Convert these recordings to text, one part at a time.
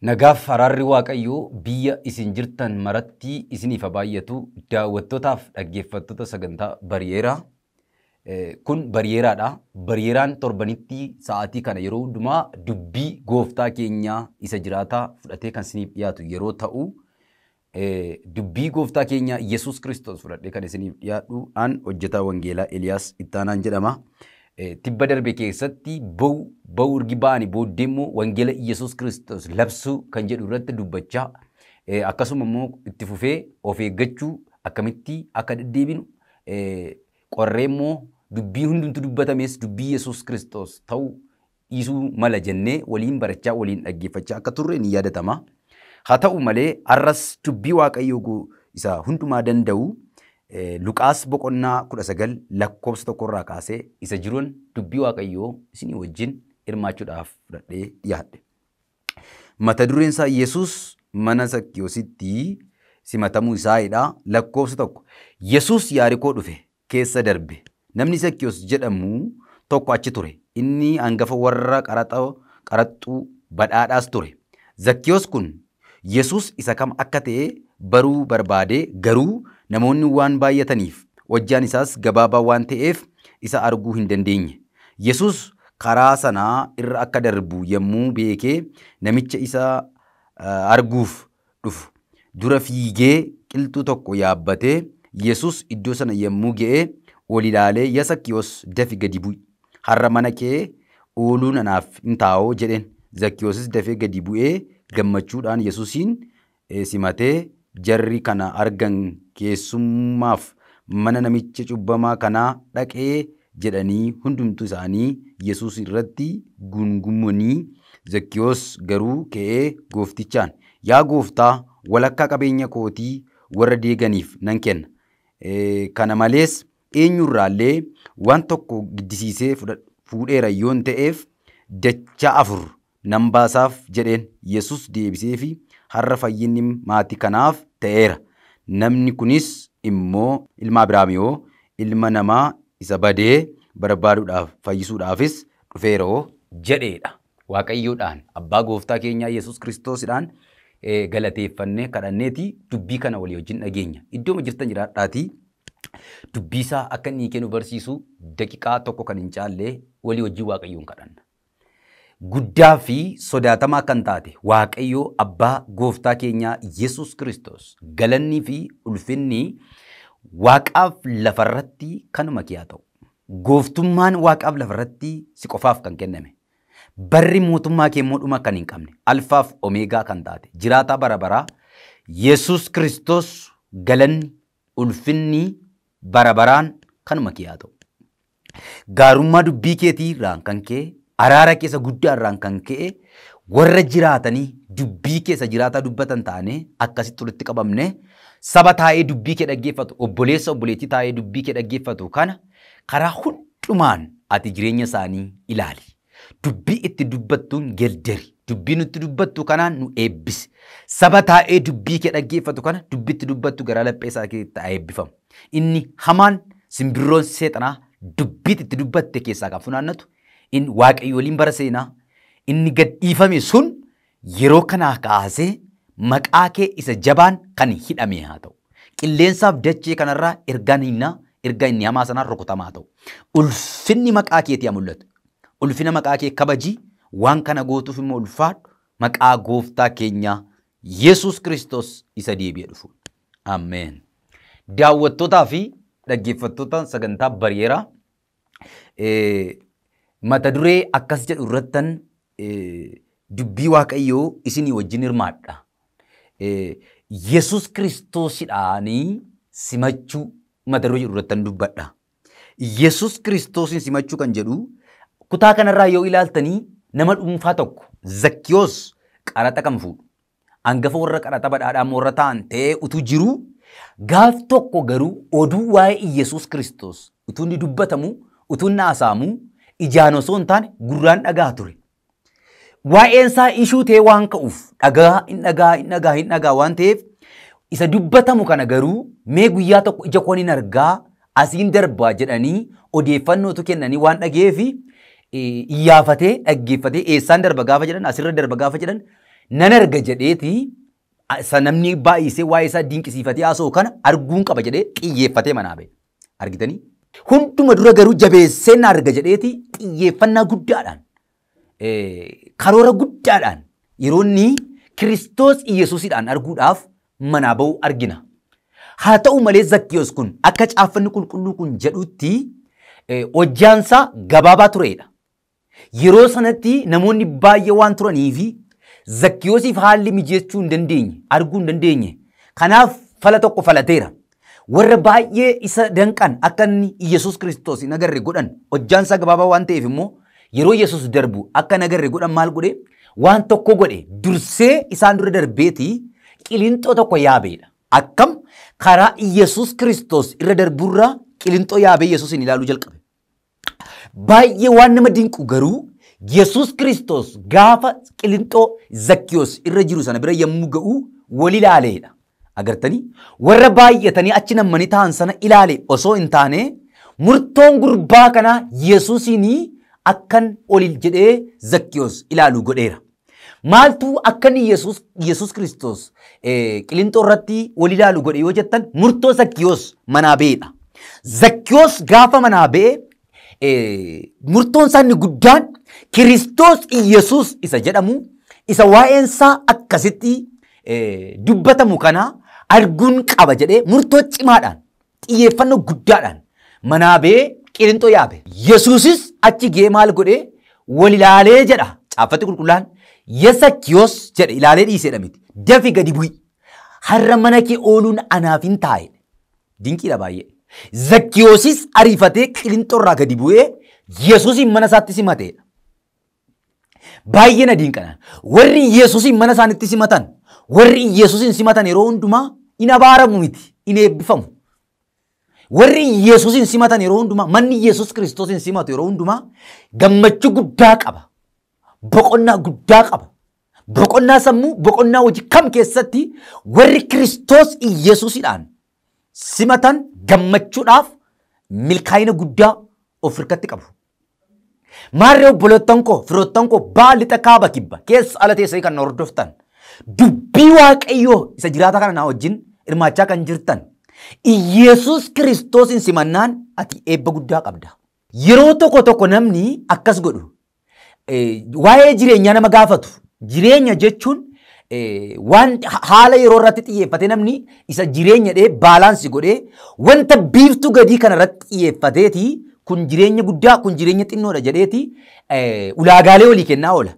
Nagaaf araarri Waaqayyoo biyya isin jirtan maratti isiniif baay'atu daawwattootaaf dhaggeeffattoota sagantaa bari'eeraa. Kun bari'eeraadha. Bari'eeraan torbanitti sa'aatii kana yeroo hundumaa dubbii gooftaa keenyaa isa jiraataa fudhatee kan isiniif dhiyaatu yeroo ta'u, dubbii gooftaa keenyaa Yesuus Kiristoos fudhatee kan isiniif dhiyaadhu an hojjetaa wangeelaa Eliyaas Ittaanaan jedhama. Tibba darbe keessatti ba'u urgi ba'anii booddee immoo wangeela Yesuus Kiristoos labsuu kan jedhu irratti dubbachaa akkasuma immoo itti fufee of eeggachuu akkamitti akka deddeebinu qorree immoo dubbii hundumtu dubbatames dubbii Yesuus Kiristoos ta'uu dhiisuu mala jennee waliin barachaa waliin dhaggeeffachaa akka turre ni yaadatama. Haa ta'u malee har'as dubbii Waaqayyoo isa hundumaa danda'u Luqaas boqonnaa 19 lakkoofsa tokkorraa kaasee isa jiruun dubbii Waaqayyoo isinii wajjin hirmaachuudhaaf fudhadhee dhiyaadhe. Mata dureen isaa Yesuus mana Zakkiyoositti simatamuu isaadha. Lakkoofsa tokko Yesuus Yaarikoo dhufe keessa darbe. Namni Zakkiyoos jedhamu tokko achi ture. Inni hangafa warra qaraxxuu badhaadhaas ture. Zakkiyoos kun Yesuus isa kam akka ta'e baruu barbaade garuu namoonni waan baay'ataniif wajjaan isaas gabaabaa waan ta'eef isa arguu hin dandeenye. Yesuus karaa sanaa irra akka darbu yommuu beekee namicha isa arguuf dhufu dura fiigee qilxuu tokko yaabbatee Yesuus iddoo sana yommuu ga'ee ol ilaalee yaa Zakkiyoos dafi gadi bu'i. Har'a mana kee ooluu anaaf hin taa'oo jedheen. Zakkiyoosis dafee gadi bu'ee gammachuudhaan Yesuusiin simatee jarri kana argan keessummaaf mana namicha cubbamaa kanaa dhaqee jedhanii hundumtu isaanii Yesuus irratti gungumanii. Zakkiyoos garuu ka'ee gooftichaan yaa gooftaa walakkaa qabeenya kootii warra deeganiif nan kenna. Kana malees eenyurraallee waan tokko giddisiisee fuudheera yoon ta'eef dachaa 4 nan baasaaf jedheen. Yesuus deebiseefi har'a fayyinni maatii kanaaf ta'eera. Namni kunis immoo ilma Abrahaamiyoo ilma namaa isa badee barbaaduudhaaf fayyisuudhaafis dhufeeroo jedheedha. Waaqayyoodhaan abbaa gooftaa keenyaa Yesuus Kiristoosidhaan galateeffannee kadhanneeti dubbii kana walii wajjin dhageenya. Iddoo jirtan jiraadhaatii dubbiisaa akka inni kennu barsiisu daqiiqaa tokko kan hin caallee walii wajjin Waaqayyoon kadhanna. Guddaa fi sodaatamaa kan taate Waaqayyoo abbaa gooftaa keenyaa Yesuus Kiristoos galannii fi ulfinni Waaqaaf lafarratti kanuma kee haa ta'u. Gooftummaan Waaqaaf lafarratti si qofaaf kan kenname. Barri mootummaa kee immoo dhuma kan hin qabne alfaaf omeegaa kan taate jiraataa bara baraa Yesuus Kiristoos galanni ulfinni bara baraan kanuma kee haa ta'u. Gaarummaa dubbii keetiirraan kan ka'e araara keessa guddaa irraan kan ka'e warra jiraatanii dubbii keessa jiraataa dubbatan taane akkasitti walitti qabamne saba taa'ee dubbii kee dhaggeeffatu obboleessa obboleettii taa'ee dubbii kee dhaggeeffatu kana karaa hundumaan ati jireenya isaanii ilaali. Dubbii itti dubbattuun gelderi. Dubbii nutti dubbattu kanaan nu eebbisi. Saba taa'ee dubbii kee dhaggeeffatu kana dubbii itti dubbattu garaa laphee isaa keessatti haa eebbifamu. Inni hamaan simbirroon seexanaa dubbii itti dubbatte keessaa kan funaannatu in Waaqayyooliin bara seenaa inni gad dhiifame sun yeroo kanaa kaasee maqaa kee isa jabaan kan hidhame haa ta'u. Qilleensaaf dachee kanarraa ergaa inni hamaa sanaan rukutamaa haa ta'u. Ulfinni maqaa keetii haa mul'atu. Ulfina maqaa kee kabaji waan kana gootuuf immoo ulfaadhu maqaa gooftaa keenyaa Yesuus Kiristoos isa deebi'ee dhufu. Ameen. Daawwattootaa fi dhaggeeffattoota sagantaa bari'eeraa mata duree akkas jedhu irrattan dubbii Waaqayyoo isinii wajjin hirmaadha. Yesuus Kiristoosidhaanii simachuu mata duree jedhu irrattan dubbadha. Yesuus Kiristoosin simachuu kan jedhu kutaa kanarraa yoo ilaaltanii nama dhuunfaa tokko Zakkiyoos qaraxa kan fuudhu hangafa warra qaraxa badhaadhaa warra ta'an ta'ee utuu jiru gaaf tokko garuu oduu waa'ee Yesuus Kiristoos utuu inni dubbatamu utuu inni haasa'amu ijaan osoo hin taane gurraan dhagaa ture. Waa'een isaa ishuu ta'ee waan ka'uuf dhagaa waan ta'eef isa dubbatamu kana garuu mee guyyaa tokko ija koon hin argaa asiin darbaa jedhanii odeeffannootu kennanii waan dhageefi iyyafatee dhaggeeffatee eessaan darba gaafa jedhan asirra darba gaafa jedhan nan arga jedheeti namni baay'isee waa'ee isaa dinqisiifatee haasa'u kana arguun qaba jedhee xiyyeeffatee manaa ba'e. Argitanii? Hunduma dura garuu jabeessee na arga jedheeti xiyyeeffannaa guddaadhaan karoora guddaadhaan yeroo inni Kiristoos Iyesuusidhaan arguudhaaf manaa ba'u argina. Haa ta'u malee Zakkiyoos kun akka caaffanni qulqulluu kun jedhutti hojjaansaa gabaabaa tureedha. Yeroo sanatti namoonni baay'ee waan turaniifi Zakkiyoosiif haalli mijeessuu hin dandeenye, arguu hin dandeenye. Kanaaf fala tokko falateera. Warra baay'ee isa danqan akka inni Iyesuus Kiristoos hin agarre godhan hojjaansaa gabaabaa waan ta'eef immoo yeroo Iyesuus darbu akka hin agarre godhan maal godhe? Waan tokko godhe dursee isaan dura darbeeti qilinxoo tokko yaabeedha. Akkam karaa Iyesuus Kiristoos irra darburraa qilinxoo yaabee Iyesuusin ilaaluu jalqabe. Baay'ee waan nama dinqu garuu Iyesuus Kiristoos gaafa qilinxoo Zakkiyoos irra jiru sana bira yommuu ga'u wal ilaaleedha. Agartanii warra baay'atanii achi nammanii ta'an sana ilaale osoo hin taane murtoon gurbaa kanaa Iyesuusin akkan ol jedhee Zakkiyoos ilaaluu godheera. Maaltu akkan Iyesuus Kiristoos qilinxoo irratti wal ilaalu godhe yoo jettan murtoo Zakkiyoos manaa ba'eedha. Zakkiyoos gaafa manaa ba'e murtoon isaanii guddaan Kiristoos Iyesuus isa jedhamu isa waa'eensaa akkasitti dubbatamu kana arguun qaba jedhee murtoo cimaadhaan xiyyeeffannoo guddaadhaan manaa ba'ee qilinxoo yaabe. Yesuusis achi ga'ee maal godhee wal ilaalee jedha caaffati qulqullaan Zakkiyoos jedhe ilaalee dhiiseedha miti. Dafi gadi bu'i. Har'a mana kee ooluun anaaf hin taa'e. Dinqiidha baay'ee. Zakkiyoosis ariifatee qilinxoo irraa gadi bu'ee Yesuusin mana isaatti simateedha. Baay'ee na dinqana. Warri Yesuusin mana isaanitti simatan, warri Yesuusin simatan yeroo hundumaa hin abaaramu miti, hin eebbifamu. Warri Yesuusin simatan yeroo hundumaa, manni Yesuus Kiristoosin simatu yeroo hundumaa gammachuu guddaa qaba. Boqonnaa guddaa qaba. Boqonnaa sammuu, boqonnaa hojii kam keessatti warri Kiristoos Iyesuusidhaan simatan gammachuudhaaf milkaa'ina guddaa of hirkatti qabu. Maarree obboleettan koo, firoottan koo baalixa kaaba kibba keessa ala teessee kan hordoftan dubbii Waaqayyoo isa jiraata kana naa wajjin hirmaachaa kan jirtan Iyesuus Kiristoosin simannaan ati eebba guddaa qabda. Yeroo tokko namni akkas godhu waa'ee jireenyaa nama gaafatu. Jireenya jechuun waan haala yeroo irratti xiyyeeffate namni isa jireenya dhee baalaansi godhee wanta biiftuu gadii kana irratti xiyyeeffateeti kun jireenya guddaa kun jireenya xinnoodha jedheeti ulaagaalee walii kennaa oola.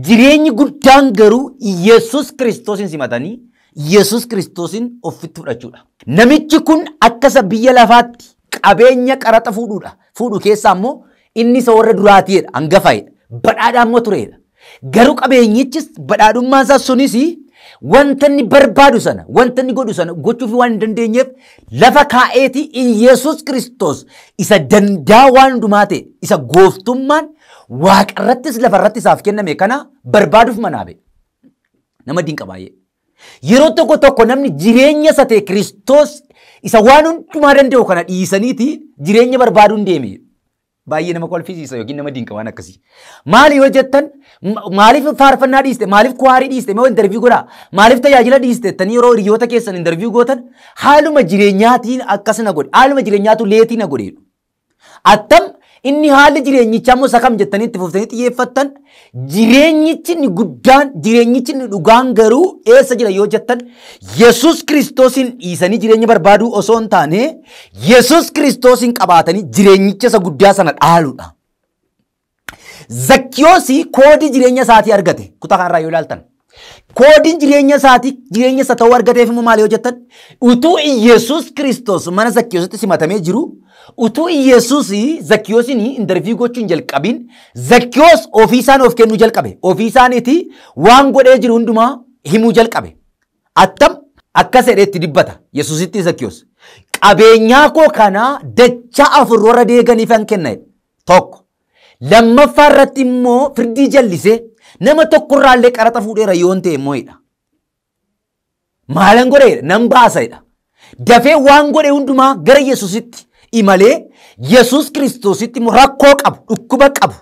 Jireenyi guddaan garuu Iyesuus Kiristoosin simatanii Iyesuus Kiristoosin ofitti fudhachuudha. Namichi kun akkasa biyya lafaatti qabeenya qaraxa fuudhu keessaa immoo inni isa warra duraatiidha, hangafaadha, badhaadhaa immoo tureedha. Garuu qabeenyichis badhaadhummaan isaa sunis wanta inni barbaadu sana, wanta inni godhu sana gochuuf waan hin dandeenyeef lafa kaa'eeti Iyesuus Kiristoos isa dandaa waan hundumaa ta'e, isa gooftummaan waaqarrattis lafarrattis isaaf kenname kana barbaaduuf manaa ba'e. Nama dinqa baay'ee. Yeroo tokko namni jireenya isa ta'e Kiristoos isa waan hundumaa danda'u kana dhiisaniiti jireenya barbaaduun deeme. Baay'ee nama kolfisiisa yookiin nama dinqa waan akkasii. Maali yoo jettan maaliif faarfannaa dhiiste, maaliif kuwaarii dhiiste, mee interview godhaa, maaliif tajaajila dhiiste tanii yeroo hiriyoota keessan interview gootan haaluma jireenyaatiin akkasina godhe, haaluma jireenyaatu leetii na godhe. Attam inni haalli jireenyichaa immoo sakam jettanii itti fuftanii xiyyeeffattan jireenyichi inni guddaan, jireenyichi inni dhugaan garuu eessa jira yoo jettan Yesuus Kiristoosin dhiisanii jireenya barbaaduu osoo hin taane Yesuus Kiristoosin qabaatanii jireenyicha isa guddaa sana dhaaluudha. Zakkiyoosii koodii jireenya isaatii argate kutaa kanarraa yoo ilaaltan. Koodiin jireenya isaatii jireenya isa ta'uu argateef immoo maal yoo jettan utuu Iyesuus Kiristoos mana Zakkiyoositti simatamee jiru utuu Iyesuus Zakkiyoosin interview gochuun jalqabin Zakkiyoos ofiisaan of kennuu jalqabe. Ofiisaaniiti waan godhee jiru hundumaa himuu jalqabe. Attam akkas jedheetti dibbata Yesuusitti Zakkiyoos. Qabeenyaa koo kana dachaa afur warra deeganiifan kenna tokko. Lammaffaa irratti immoo firdii jallisee nama tokkorraallee qaraxa fuudheera yoon ta'e immoo hidha. Maalan godheedha? Nan baasaidha. Dafee waan godhe hundumaa gara Yesuusitti imalee Yesuus Kiristoositti immoo rakkoo qabu, dhukkuba qabu,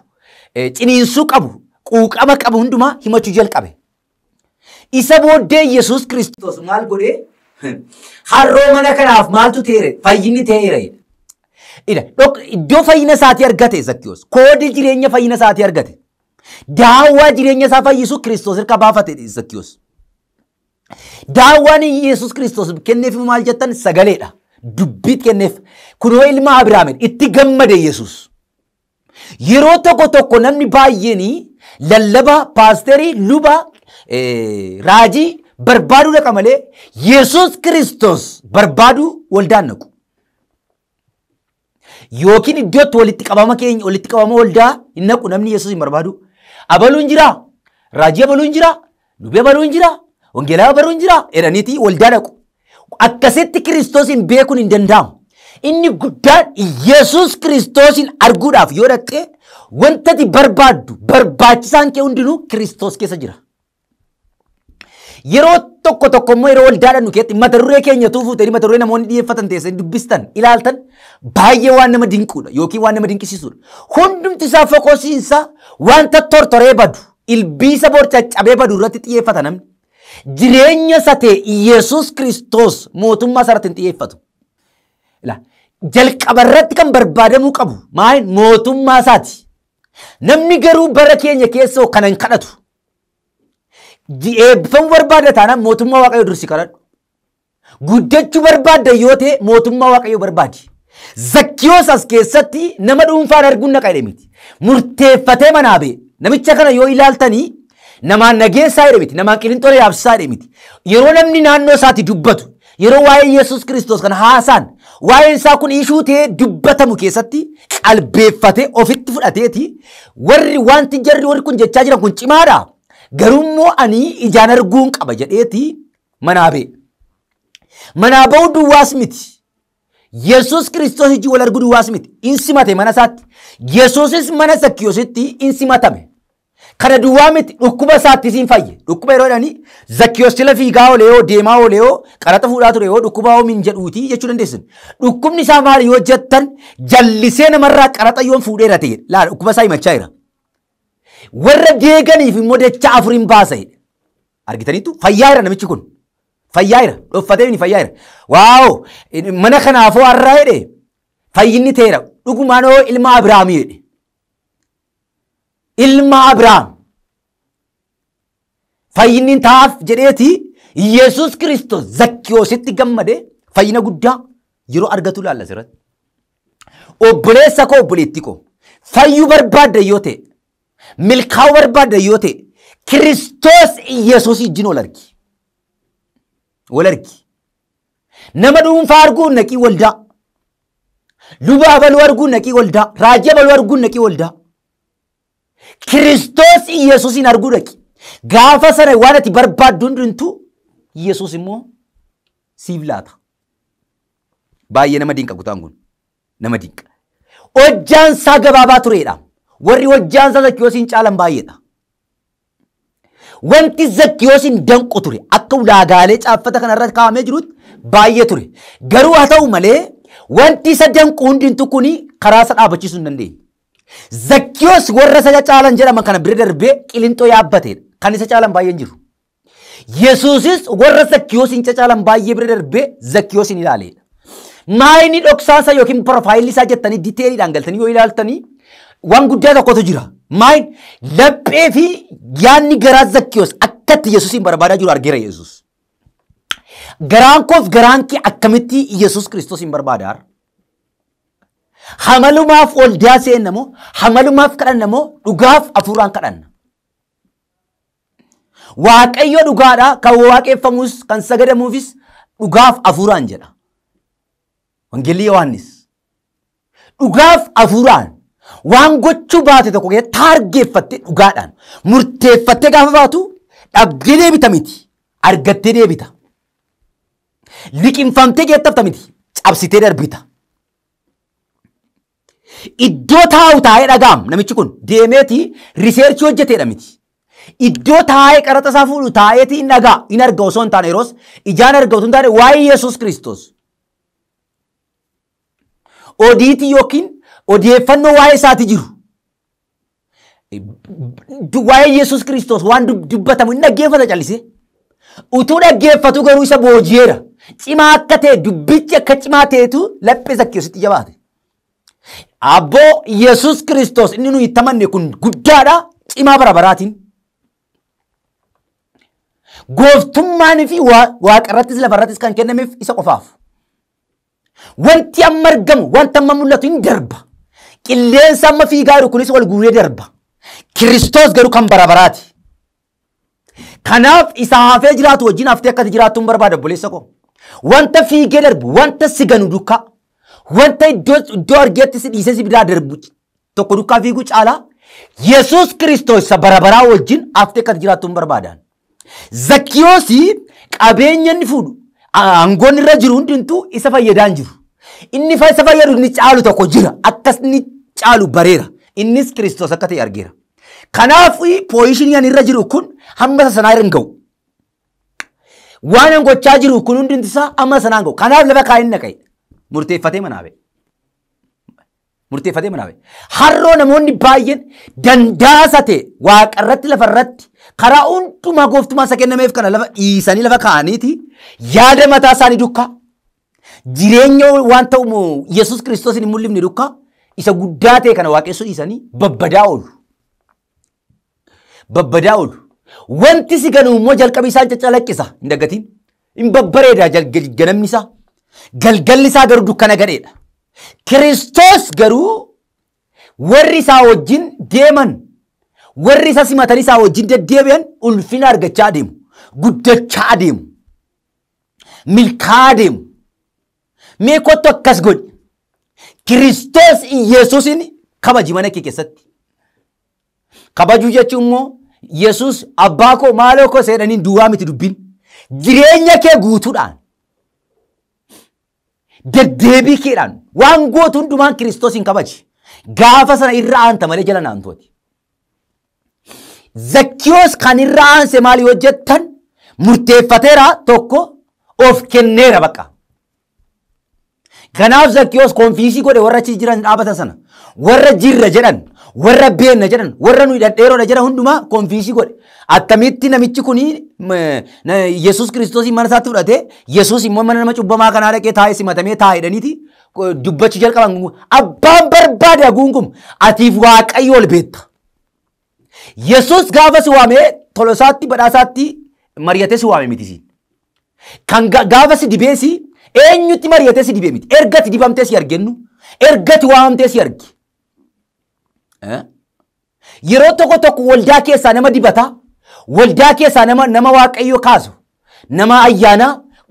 ciniinsuu qabu, quuqama qabu hundumaa himachuu jalqabe. Isa booddee Yesuus Kiristoos maal godhee harroo mana kanaaf maaltu ta'e fayyinni ta'eera. Iddoo fayyina isaatii argate Zakkiyoos koodii jireenya fayyina isaatii argate. Daawwaa jireenya isaa fayyisu Kiristoos irka baafate Zakkiyoos. Daawwaan Yesuus Kiristoos kenneef maal jettan sagaleedha. Dubbiit kenneef kunoo ilma Abrahaam itti gammade Yesuus. Yeroo tokko namni baay'een lallaba paasterii luba raajii barbaaduu dhaqa malee Yesuus Kiristoos barbaaduu waldaan naqu. Yookiin iddootti walitti qabama keenya walitti qabama waldaa hin naqu namni Yesuus hin barbaadu. Abaluun jira, raajii abaluun jira, lubi abaluun jira, wangeelaa abaluun jira jedhaniiti waldaa naqu. Akkasitti Kiristoosin beekuun hin danda'amu. Inni guddaan Yesuus Kiristoosin arguudhaaf yoo dhaqxe wantati barbaaddu barbaachisaan kee hundinuu Kiristoos keessa jira. Yeroo tokko immoo yeroo waldaadhaan nu keetti mata duree keenya tuufuutanii mata duree namoonni dhiyeeffatan teessanii dubbistan ilaaltan baay'ee waan nama dinquudha yookiin waan nama dinqisiisuudha. Hundumti isaa fokoosiinsa wanta tortoree badu ilbiisa borcaccabee badu irratti xiyyeeffata namni. Jireenya satee Yesuus Kiristoos mootummaa sarratti xiyyeeffatu. Jalqaba irratti kan barbaadamuu qabu maal mootummaa isaati. Namni garuu bara keenya keessoo kanan kadhatu. Eebbifamuu barbaada taanaan mootummaa Waaqayyoo dursi kadhadhu. Guddachuu barbaadda yoo ta'e mootummaa Waaqayyoo barbaadi. Zakkiyoos as keessatti nama dhuunfaan arguun naqa jedhamiti. Murteeffatee manaa ba'e. Namicha kana yoo ilaaltanii namaan nageessaa jedhamiti. Namaan qilinxoo yaabsisaa jedhamiti. Yeroo namni naannoo isaatti dubbatu yeroo waa'ee Yesuus Kiristoos kana haasaan waa'een isaa kun ishuu ta'ee dubbatamu keessatti qalbeeffatee ofitti fudhateeti warri wanti jarri warri kun jechaa jiran kun cimaadha. Garummoo ani ijaan arguun qaba jedheeti manaa ba'e. Manaa ba'uu duwwaas miti. Yesuus Kiristoos ijji wal arguu duwwaas miti. Insimate mana isaatti. Yesuusis mana Zakkiyoositti insimatame. Kana duwwaa miti dhukkuba isaatti siin fayye. Dhukkuba yeroo jedhanii Zakkiyoos jala fiigaa oolee deemaa oolee qaraxa fuudhaa ture yoo dhukkuba oomin jedhuuti jechuu dandeessan. Dhukkubni isaa maali yoo jettan jallisee namarraa qaraxa yoon fuudheera ta'e laala dhukkuba isaa himachaa jira. Warra deeganiif immoo dachaa afuriin baasa jedhe. Argitaniitu fayyaa jira namichi kun. Fayyaa jira dhoffatee ni fayyaa jira. Waaw mana kanaafoo har'aa jedhe fayyinni ta'eera dhugumaanoo ilma Abrahaamii jedhe. Ilma Abrahaam fayyinni taaf jedheeti Yesuus Kiristoos Zakkiyoositti gammade fayyina guddaa yeroo argatu laalla asirratti. Obboleessa koo obboleetti koo fayyuu barbaadda yoo ta'e milkaa'uu barbaadda yoo ta'e Kiristoos Yesuus ijjiin ol argi. Wal argi. Nama dhuunfaa arguun naqii waldaa. Luba abaluu arguun naqii waldaa. Raajii abaluu arguun naqii waldaa. Kiristoos Yesuusin arguu dhaqi. Gaafa sana waan ati barbaaddu hundumtuu Yesuus immoo siif laata. Baay'ee nama dinqa kutaan kun. Nama dinqa. Hojjaan isaa gabaabaa tureedha. Warri hojjaan isaa Zakkiyoosin caalan baay'eedha. Wanti Zakkiyoosin danqu ture akka ulaagaalee caaffata kanarra kaa'amee jirutti baay'ee ture. Garuu haa ta'u malee wanti isa danqu hundintuu kuni karaa isa dhaabachiisuu hin dandeenye. Zakkiyoos warra isa caalan jedhaman kana bira darbee qilinxoo yaabbateedha. Kan isa caalan baay'een jiru. Yesuusis warra Zakkiyoosin caalan baay'ee bira darbee Zakkiyoosin ilaaleedha. Maayini dhoksaasa yookiin profaayilii isaa jettanii diteeliidhaan galtanii yoo ilaaltanii waan guddaa tokkotu jira. Maayin laphee fi yaanni garaa Zakkiyoos akkatti Yesuusin barbaadaa jiru argeera Yesuus. Garaan koof garaan kee akkamitti Yesuus Kiristoosin barbaadaa? Hamalumaaf waldaa seennamoo hamalumaaf kadhannamoo dhugaaf hafuuraan kadhanna. Waaqayyo dhugaadha kan waaqeffamus kan sagadamuufis dhugaaf hafuuraan jedha. Wangeelli Yohaannis dhugaaf hafuuraan waan gochuu baate tokko keessatti taargeeffattee dhugaadhaan murteeffattee gaafa baatu dhabdee deebita miti argattee deebita. Liqinfamtee geettafta miti cabsitee darbita. Iddoo taa'u taa'ee dhagaam namichi kun deemeeti riseerchii hojjeteedha miti. Iddoo taa'ee qaraxa isaa fuudhu taa'eeti hin dhagaa hin arga osoo hin taane yeroos ijaan argatu hin taane waa'ee Yesuus Kiristoos. Odiitii yookiin odeeffannoo waa'ee isaati jiru. Waa'ee Yesuus Kiristoos waan dubbatamu hin dhaggeeffata callisee Utuu dhaggeeffatu garuu isa booji'eera. Cimaa akka ta'e dubbichi akka cimaa ta'etu laphee Zakkiyoositti jabaate. Abboo Yesuus Kiristoos inni nuyi itti amanne kun guddaadha cimaa bara baraatiin. Gooftummaan fi waaqarrattis lafarrattis kan kennameef isa qofaaf. Wanti amma argamu wanta amma mul'atu hin darba. Qilleensa amma fiigaa jiru kunis wal guuree darba. Kiristoos garuu kan bara baraati. Kanaaf isa hafee jiraatu wajjin haftee akkati jiraattu hin barbaada obboleessa koo. Wanta fiigee darbu, wanta siganu dukkaa, wanta iddoo argeetti si dhiisee si biraa darbu tokko dukkaa fiiguu caalaa Yesuus Kiristoos isa bara baraa wajjin haftee akkati jiraattu hin barbaadan. Zakkiyoosii qabeenya inni fuudhu aangoon irra jiru hundintuu isa fayyadaan jiru. Inni isa fayyadu inni caalu tokko jira. Akkas inni caalu bareera. Innis Kiristoos akka ta'e argeera. Kanaaf pooyishinii ani irra jiru kun hamma sanaa irra hin ga'u. Waan an gochaa jiru kun hundi isaa amma sanaa hin ga'u. Kanaaf lafa kaa'in naqe. Murteeffatee manaabe. Murteeffatee manaabe. Harroo namoonni baay'een dandaasa ta'e waaqarratti lafarratti karaa hundumaa gooftummaa isa kennameef kana lafa dhiisanii lafa kaa'aniiti yaada mataa isaanii dukkaa. Jireenya waan ta'u Yesuus Kiristoos hin mul'ifne dukkaa isa guddaa ta'e kana waaqessuu dhiisanii babbadaa oolu. Babbadaa oolu. Wanti si ganu immoo jalqabi isaan caccalaqqisa hin daggatiin. Hin babbareeda ganamni isaa. Galgalli isaa garuu dukkana gadheedha. Kiristoos garuu warri isaa wajjin deeman warri isa simatanii isaa wajjin deddeebi'an ulfina argachaa deemu. Guddachaa deemu. Milkaa'aa deemu. Mee kottu akkas godhi. Kiristoos Yesuusin kabaji mana kee keessatti. Kabajuu jechuun immoo Yesuus abbaa koo maaloo koo seedhaniin duwwaa miti dubbiin. Jireenya kee guutuudhaan. Deddeebii keedhaan waan gootu hundumaan Kiristoosin kabaji. Gaafa sana irra aanta malee jala naantooti. Zakkiyoos kan irra aanse maali hojjettan murteeffateera tokko of kenneera baqa. Kanaaf Zakkiyoos konfiisii godhe warra achi jiran dhaabatan sana. Warra jirra jedhan, warra beenna jedhan, warra nuyi dhadheeroodha jedhan hundumaa konfiisii godhe. Attamitti namichi kuni Yesuus Kiristoosii mana isaatti fudhate Yesuus immoo mana nama cubbamaa kanaa dhaqee taa'ee simatamee taa'edhaniiti dubbachuu jalqaban. Abbaan barbaade haguungum atiif Waaqayyo ol beetta. Yesuus gaafa si waamee tolosaatti badhaasaatti mari'atee si waame mitisi. Kan gaafa si dibeesi eenyutti mari'atee si dibee miti. Ergati dibamtee si argennu. Ergati waamtee si argi. Yeroo tokko tokko waldaa keessaa nama dibata. Waldaa keessaa nama Waaqayyo kaasu. Nama ayyaana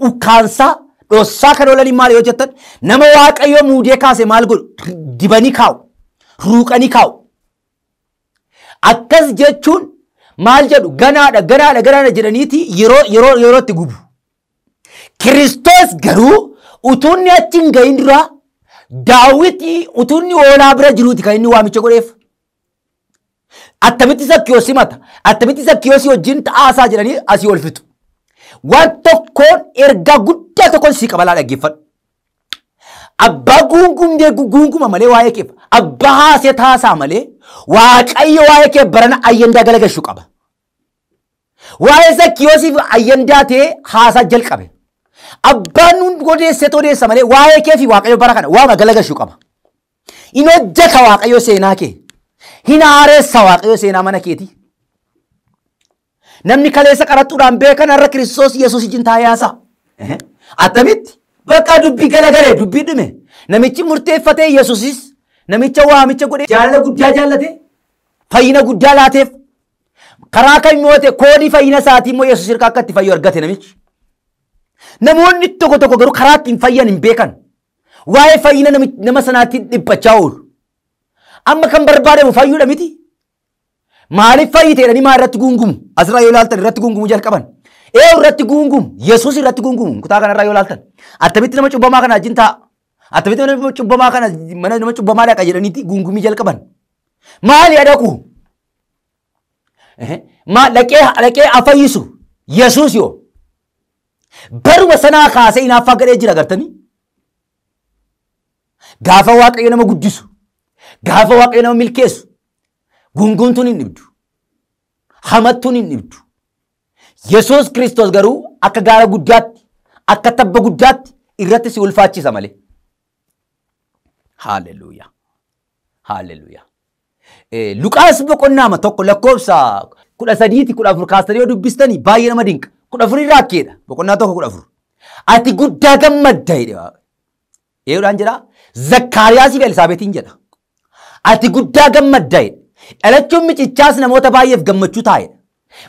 ukkaansaa dhossaa kan oolanii maal yoo jettan nama Waaqayyo muudee kaase maal godhu dibanii kaa'u. Ruuqanii kaa'u. Akkas jechuun maal jedhu ganaadha jedhaniiti yeroo itti gubu. Kiristoos garuu utuunni achi hin gahin dura Daawiti utuunni hoolaa bira jiruuti kan inni waamicha godheef. Attamitti Zakkiyoos simata. Attamitti Zakkiyoos wajjin ta'aasaa jedhanii asii ol fixu. Waan tokkoon ergaa guddaa tokkoon si qabalaa dhaggeeffadhu. Abbaa guunguma malee waa'ee keef. Abbaa haasee taasaa malee Waaqayyo waa'ee kee barana ayyandaa galagalchuu qaba. Waa'ee Zakkiyoosiif ayyandaa ta'ee haasaa jalqabe. Abbaan odeessa malee waa'ee kee fi Waaqayyo bara kana waama galagalchuu qaba. Inni hojjeta Waaqayyo seenaa kee. Hin haareessa Waaqayyo seenaa mana keeti. Namni kaleessa qaraxuudhaan beekan har'a Kiristoos Yesuus wajjin taa'ee haasaa. Attamitti bakka dubbii galagalee dubbii dhume namichi murteeffatee Yesuusis namicha waamicha godhee jaalala guddaa jaallate fayyina guddaa laateef karaa kan moote koodii fayyina isaatii immoo Yesuus hirkaa akka itti fayyu argate namichi. Namoonni tokko garuu karaa ittiin fayyan hin beekan. Waa'ee fayyina nama sanaatti dhiphachaa oolu. Amma kan barbaadamu fayyuudha miti. Maaliif fayyiteedhanii maa irratti guungumu? Asirraa yoo ilaaltan irratti guungumu jalqaban. Irratti guungumu. Yesuus irratti guungumu. Kutaa kanarraa yoo ilaaltan. Attamitti nama cubbamaa kana wajjin taa'a. Attamitti nama cubbamaa kana mana nama cubbamaa dhaqa jedhaniiti guungumii jalqaban. Maali dhaqu? Dhaqee afayyisu. Yesuus yoo. Baruma sanaa kaasee hinaaffaa gadhee jira agartanii. Gaafa Waaqayyo nama guddisu. Gaafa Waaqayyo nama milkeessu. Guungumtuun hin dhibdu. Hamattuun hin dhibdu. Yesuus Kiristoos garuu akka gaara guddaatti, akka tabba guddaatti irratti si ulfaachisa malee. Haalleluuyaa. Haalleluuyaa. Luqaas boqonnaa tokko lakkoofsa 13-14 kaastanii yoo dubbistanii baay'ee nama dinqa. 14 irraa akkeedha. Boqonnaa tokko 14. Ati guddaa gammadda jedhe. Eeyyuudhaan jedha. Zakkaariyaasii fi Elsaabeetiin jedha. Ati guddaa gammadda jedhe. Dhalachuun mucichaas namoota baay'eef gammachuu taa'edha.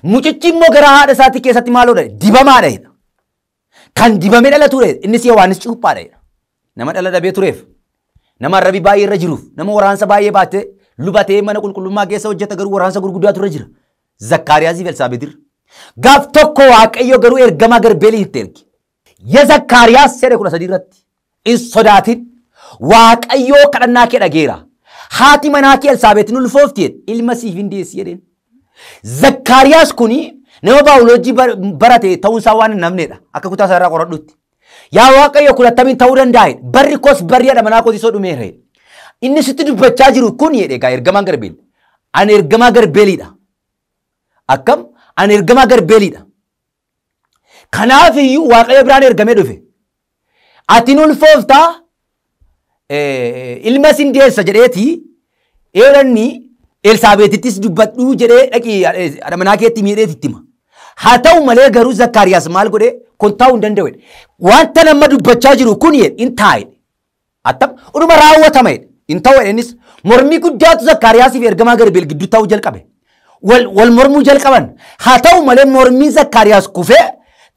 Mucichi immoo garaa haadha isaatii keessatti maaloodha? Dibamaadha jedha. Kan dibamee dhalatuudha. Innis Yohaannis Cuuphaadha jedha. Nama dhala dhabee tureef. Nama arrabii baay'ee irra jiruuf. Nama waraansa baay'ee baatee lubatee mana qulqullummaa keessa hojjeta garuu waraansa gurguddaatu irra jira. Zakkaariyaasii fi Elsaabeetirra. Gaaf tokko Waaqayyo garuu ergamaa Garbeelii itti erge. Ya Zakkaariyaas jedhe 13 irratti. In sodaatin Waaqayyo kadhannaa kee dhageera. Haati manaa kee Elsaabeetiin ulfoofti ilma siif hin deessi jedheen. Zakkaariyaas kuni nama baayoloojii barate ta'uun isaa waan hin namneedha. Akka kutaa isaa irraa qoradhutti. Yaa Waaqayyo kun attamiin ta'uu danda'a? Barri koos barriidha manaa kooti soo dhumeera. Inni sitti dubbachaa jiru kun jedhe egaa ergamaan Garbeel. Ani ergamaa Garbeeliidha. Akkam? Ani ergamaa Garbeeliidha. Kanaaf iyyuu Waaqayyo biraan ergamee dhufe. Atiin ulfooftaa ilma sin deessa jedheeti eeranni Elsaabeetittis dubbadhuu jedhee dhaqii manaa keetti miidheet itti hima. Haa ta'u malee garuu Zakkaariyaas maal godhee kun ta'uu hin danda'u. Wanta nama dubbachaa jiru kun hin taa'e. Attam dhuma raawwatama hin ta'u innis mormii guddaatu Zakkaariyaasii fi ergamaa Garbeel gidduu ta'uu jalqabe. Wal mormuu jalqaban. Haa ta'u malee mormii Zakkaariyaas kufee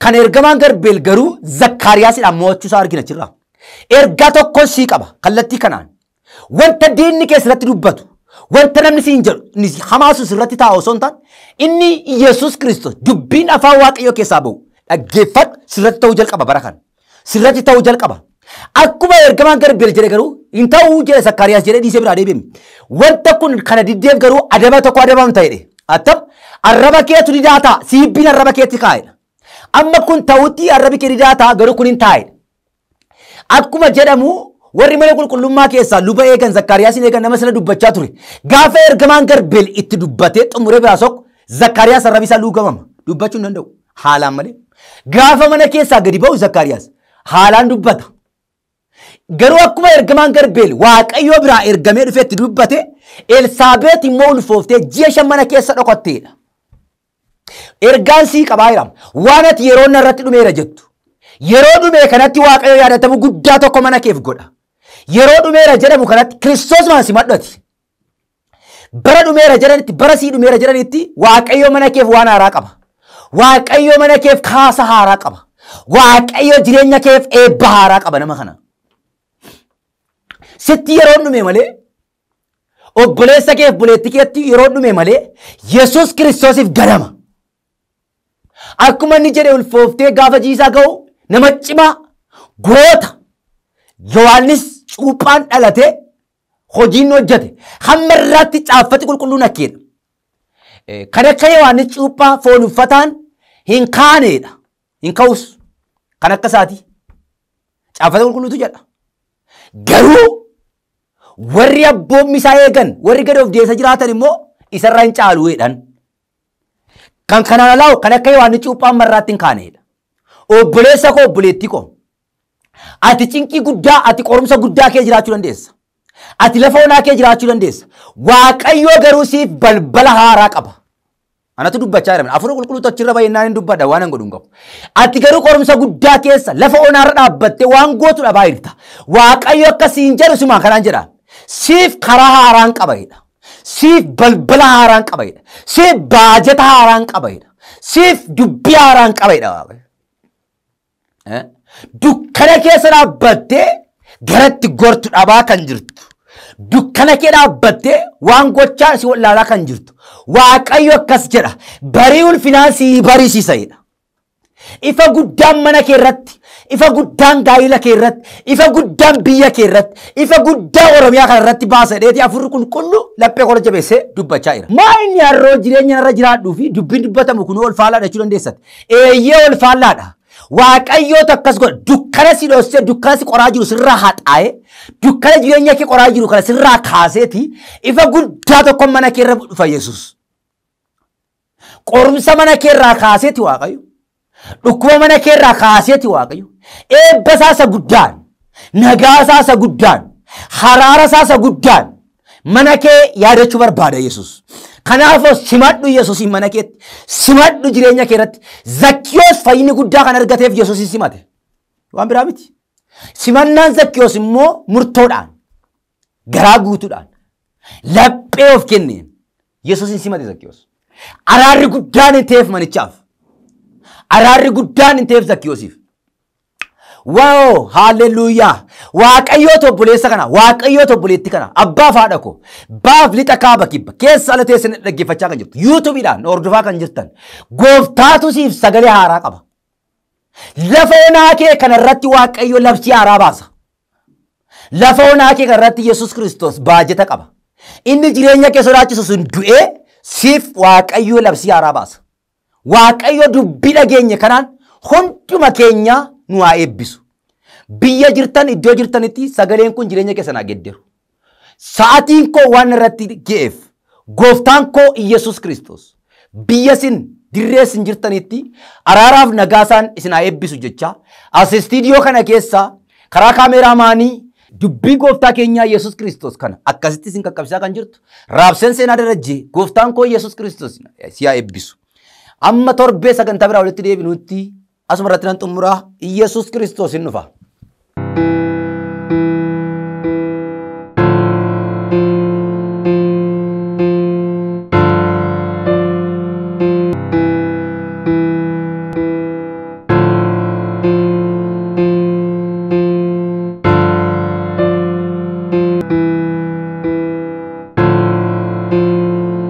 kan ergamaan Garbeel garuu Zakkaariyaasiidhaan mo'achuu isaa argina jirra. Ergaa tokko sii qaba kallattii kanaan. Wanta diinni keessatti dubbatu. Wanta namni siin jedhu hamaasu sirratti taa'u osoo hin taane inni Yesuus Kiristoos dubbiin afaan Waaqayyoo keessaa bahu dhaggeeffadhu sirratti ta'uu jalqaba bara kana. Sirratti ta'uu jalqaba. Akkuma ergamaan Garbeel jedhe garuu hin ta'uu jedhe Zakkaariyaas jedhee dhiisee biraa deebi'e. Wanta kun kana diddeef garuu adaba tokko adabamta jedhe. Attam arraba keetu didaa ta'a siibbiin arraba keetti kaa'edha. Amma kun ta'utti arrabi kee didaa ta'a garuu kun hin taa'edha. Akkuma jedhamu warri mana qulqullummaa keessaa luba eegan Zakkaariyaasiin eegan nama sana dubbachaa ture. Gaafa ergamaan Garbeel itti dubbatee xumuree biraa tokko Zakkaariyaas arrabi isaa luugamama. Dubbachuu hin danda'u. Haalaan malee. Gaafa mana keessaa gadi ba'u Zakkaariyaas haalaan dubbata. Garuu akkuma ergamaan Garbeel Waaqayyoo biraa ergamee dhufee itti dubbate Elsaabeet immoo ulfooftee ji'a 5 mana keessa dhokatteedha. Ergaan sii qabaa jiram. Waan ati yeroo irratti dhumeera jettu. Yeroo dhumee kanatti Waaqayyo yaadatamu guddaa tokko mana keef godha. Yeroo dhumeera jedhamu kanatti Kiristoos maan si madhati. Bara dhumeera jedhanitti bara sii dhumeera jedhanitti Waaqayyo mana keef waan haaraa qaba. Waaqayyo mana keef kaasa haaraa qaba. Waaqayyo jireenya keef eebba haaraa qaba nama kana. Sitti yeroo dhume malee obboleessa keef buleetti keetti yeroo dhume malee Yesuus Kiristoosiif ganama. Akkuma inni jedhe ulfooftee gaafa jiisaa ga'u nama cimaa goota Yohaannis Cuuphaan dhalatee hojiin hojjete hamma irraatti caaffati qulqulluun akkeedha. Kan akka Yohaannis Cuuphaa foon uffataan hin kaaneedha. Hin ka'us kan akka isaati. Caaffata qulqulluutu jedha. Garuu warri abboommi isaa eegan warri gad of deessa jiraatan immoo isarraa hin caaluudhaan. Kan kanaan alaa kan akka Yohaannis Cuuphaan marraatti hin kaaneedha. Obboleessa koo obboleetti koo. Ati cinqii guddaa ati qorumsa guddaa kee jiraachuu dandeessa. Ati lafa onaa kee jiraachuu dandeessa. Waaqayyoo garuu siif balbala haaraa qaba. Anatu dubbachaa jira. Afur qulqulluutu achirra baay'inaan hin dubbadha waan hin godhu hin qabu. Ati garuu qorumsa guddaa keessa lafa onaarra dhaabbattee waan gootu dhabaa jirta. Waaqayyo akkasiin jedhu simaa kanaan jedha. Siif karaa haaraan qabayidha. Siif balbala haaraan qabayidha. Siif baajata haaraan qabayidha. Siif dubbii haaraan qabayidha. Dukkana keessa dhaabbattee garatti gortu dhabaa kan jirtu. Dukkana kee dhaabbattee waan gochaa si wallaalaa kan jirtu. Waaqayyo akkas jedha. Barii ulfinaa si barisiisadha. Ifa guddaan mana kee irratti, ifa guddaan gaa'ila kee irratti, ifa guddaan biyya kee irratti, ifa guddaa Oromiyaa kana irratti baasa dheeti afurri qulqullu laphee kola jabeessee dubbachaa jira. Maa inni harroo jireenya irra jiraadhuu fi dubbiin dubbatamu kun ol faallaadha jechuu dandeessatti. Eeyyee ol faallaadha. Waaqayyoota akkas godha dukkana si dhoosee dukkana si qoraa jiru sirraa haxaa'ee dukkana jireenya kee qoraa jiru kana sirraa kaaseeti ifa guddaa tokko mana kee irra dhufa Yesuus. qorumsa mana keerraa kaaseeti Waaqayyo. Dhukkuba mana keerraa kaaseeti Waaqayyo. Eebba isaasa guddaan, nagaa isaasa guddaan, haraara isaasa guddaan mana kee yaadachuu barbaada Yesus. Kanaafuu simadhu Yesuusin mana keetti, simadhu jireenya kee irratti. Zakkiyoos fayyina guddaa kan argateef Yesuusin simate. Waan biraa miti. Simannaan Zakkiyoos immoo murtoodhaan, garaa guutuudhaan, laphee of kenneen Yesuusin simate Zakkiyoos. Araarri guddaan hin ta'eef manichaaf. Araarri guddaan hin ta'eef Zakkiyoosiif. Wow, hallelujah. Waaqayyoo obboleessa kana, waaqayyoo obboleetti kana, abbaa faadha ko, baaf lixa kaaba kibba, keessa ala teessan dhaggeeffachaa kan jirtu, YouTube'dhaan hordofaa kan jirtan, gooftaatu siif sagalee haaraa qaba. Lafa onaa kee kanarratti waaqayyo labsii haaraa baasa. Lafa onaa kee kanarratti Yesuus Kiristoos baajeta qaba. Inni jireenya kee sodaachisu sun du'ee siif waaqayyo labsii haaraa baasa. Waaqayyo dubbii dhageenye kanaan hunduma keenya nu haa eebbisu. Biyya jirtan iddoo jirtanitti sagaleen kun jireenya keessa naa gedderu. Sa'aatiin koo waan irratti ge'eef gooftaan koo Yesuus Kiristoos biyya sin dirree sin jirtanitti araaraaf nagaasaan isin haa eebbisu jecha as istiidiyoo kana keessa karaa kaameraamaanii dubbii gooftaa keenyaa Yesuus Kiristoos kana akkasitti isin qaqqabsiisaa kan jirtu raabseen seenaa darajjee gooftaan koo Yesuus Kiristoos si haa eebbisu. Amma torbee sagantaa biraa walitti deebinutti asuma irratti nan xumuraa Yesuus Kiristoos hin dhufa.